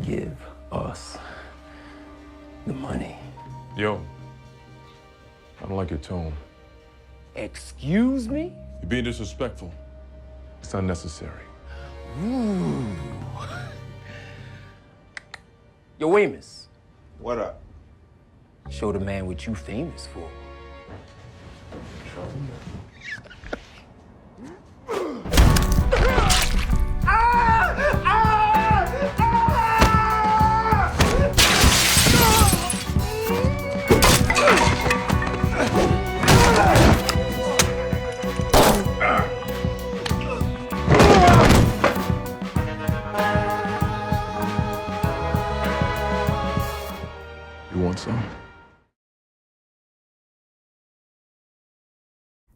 give us the money. Yo, I don't like your tone. Excuse me? You're being disrespectful. It's unnecessary. Ooh. Yo, Amos. What up? Show the man what you famous for. You want some?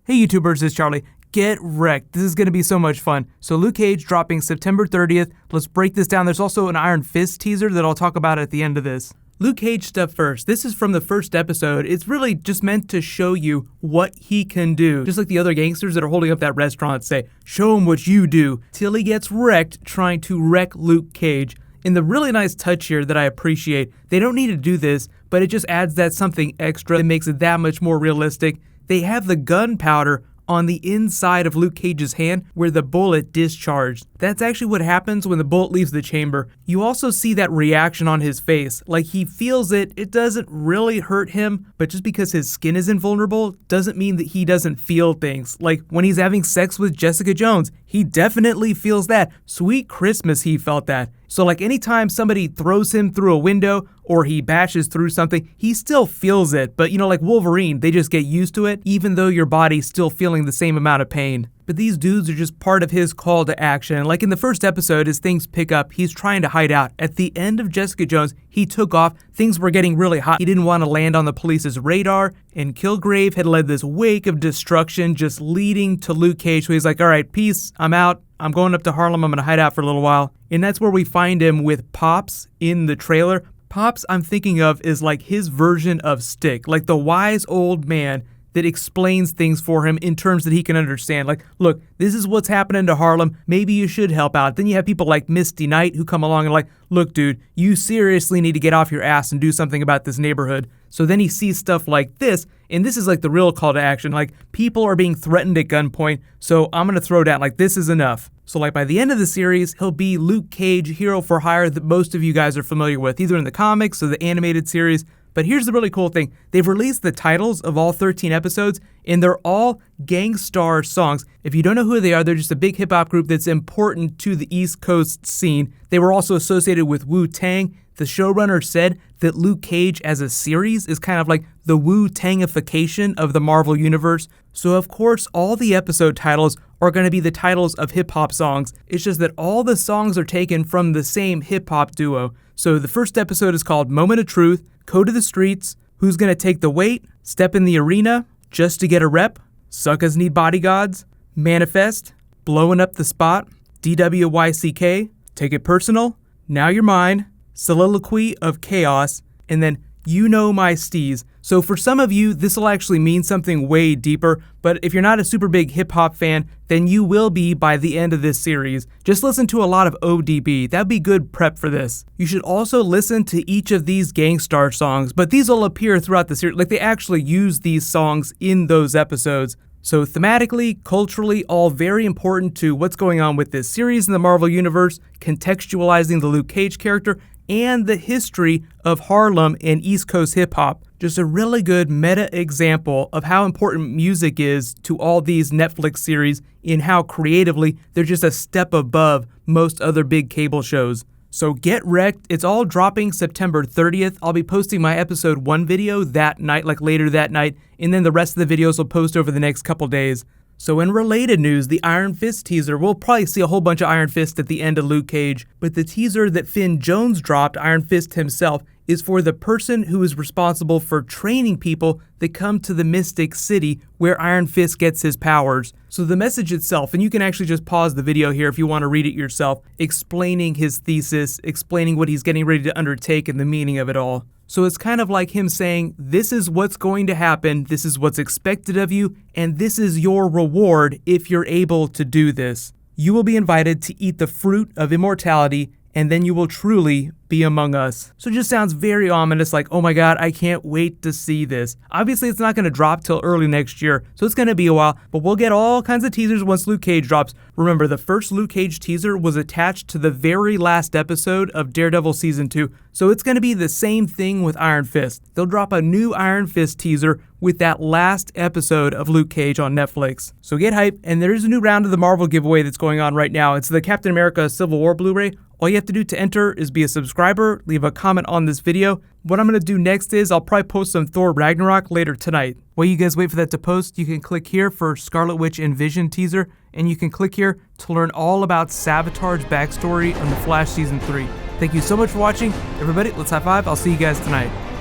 Hey YouTubers, it's Charlie. Get wrecked. This is going to be so much fun. So Luke Cage dropping September 30th. Let's break this down. There's also an Iron Fist teaser that I'll talk about at the end of this. Luke Cage stuff first. This is from the first episode. It's really just meant to show you what he can do. Just like the other gangsters that are holding up that restaurant say, show him what you do, till he gets wrecked trying to wreck Luke Cage. And the really nice touch here that I appreciate, they don't need to do this, but it just adds that something extra that makes it that much more realistic. They have the gunpowder on the inside of Luke Cage's hand where the bullet discharged. That's actually what happens when the bullet leaves the chamber. You also see that reaction on his face, like he feels it. It doesn't really hurt him, but just because his skin is invulnerable doesn't mean that he doesn't feel things. Like when he's having sex with Jessica Jones, he definitely feels that. Sweet Christmas, he felt that. So like anytime somebody throws him through a window or he bashes through something, he still feels it. But you know, like Wolverine, they just get used to it, even though your body's still feeling the same amount of pain. But these dudes are just part of his call to action. Like in the first episode, as things pick up, he's trying to hide out. At the end of Jessica Jones, he took off. Things were getting really hot. He didn't want to land on the police's radar, and Kilgrave had led this wake of destruction just leading to Luke Cage. So he's like, all right, peace, I'm out. I'm going up to Harlem. I'm going to hide out for a little while. And that's where we find him with Pops in the trailer. Pops, I'm thinking of, is like his version of Stick, like the wise old man that explains things for him in terms that he can understand. Like, look, this is what's happening to Harlem. Maybe you should help out. Then you have people like Misty Knight who come along and like, look, dude, you seriously need to get off your ass and do something about this neighborhood. So then he sees stuff like this, and this is like the real call to action. Like, people are being threatened at gunpoint, so I'm going to throw down. Like, this is enough. So like by the end of the series, he'll be Luke Cage, hero for hire that most of you guys are familiar with, either in the comics or the animated series. But here's the really cool thing. They've released the titles of all 13 episodes, and they're all Gang Starr songs. If you don't know who they are, they're just a big hip-hop group that's important to the East Coast scene. They were also associated with Wu-Tang. The showrunner said that Luke Cage as a series is kind of like the Wu-Tangification of the Marvel Universe. So of course, all the episode titles are going to be the titles of hip-hop songs. It's just that all the songs are taken from the same hip-hop duo. So the first episode is called Moment of Truth, Code of the Streets, Who's Gonna Take the Weight, Step in the Arena, Just to Get a Rep, Suckers Need Bodyguards, Manifest, Blowing Up the Spot, DWYCK, Take It Personal, Now You're Mine, Soliloquy of Chaos, and then You Know My Steez. So for some of you, this will actually mean something way deeper, but if you're not a super big hip-hop fan, then you will be by the end of this series. Just listen to a lot of ODB. That'd be good prep for this. You should also listen to each of these Gang Starr songs, but these will appear throughout the series. Like, they actually use these songs in those episodes. So thematically, culturally, all very important to what's going on with this series in the Marvel Universe, contextualizing the Luke Cage character, and the history of Harlem and East Coast hip-hop. Just a really good meta example of how important music is to all these Netflix series and how creatively they're just a step above most other big cable shows. So get wrecked. It's all dropping September 30th. I'll be posting my episode 1 video that night, like later that night, and then the rest of the videos will post over the next couple days. So in related news, the Iron Fist teaser, we'll probably see a whole bunch of Iron Fist at the end of Luke Cage, but the teaser that Finn Jones dropped, Iron Fist himself, is for the person who is responsible for training people that come to the Mystic City where Iron Fist gets his powers. So the message itself, and you can actually just pause the video here if you want to read it yourself, explaining his thesis, explaining what he's getting ready to undertake and the meaning of it all. So it's kind of like him saying, this is what's going to happen, this is what's expected of you, and this is your reward if you're able to do this. You will be invited to eat the fruit of immortality, and then you will truly be among us. So it just sounds very ominous, like, oh my god, I can't wait to see this. Obviously, it's not going to drop till early next year, so it's going to be a while, but we'll get all kinds of teasers once Luke Cage drops. Remember, the first Luke Cage teaser was attached to the very last episode of Daredevil Season 2, so it's going to be the same thing with Iron Fist. They'll drop a new Iron Fist teaser with that last episode of Luke Cage on Netflix. So get hype, and there's a new round of the Marvel giveaway that's going on right now. It's the Captain America Civil War Blu-ray. All you have to do to enter is be a subscriber, leave a comment on this video. What I'm going to do next is I'll probably post some Thor Ragnarok later tonight. While you guys wait for that to post, you can click here for Scarlet Witch and Vision teaser, and you can click here to learn all about Savitar's backstory on The Flash Season 3. Thank you so much for watching. Everybody, let's high five. I'll see you guys tonight.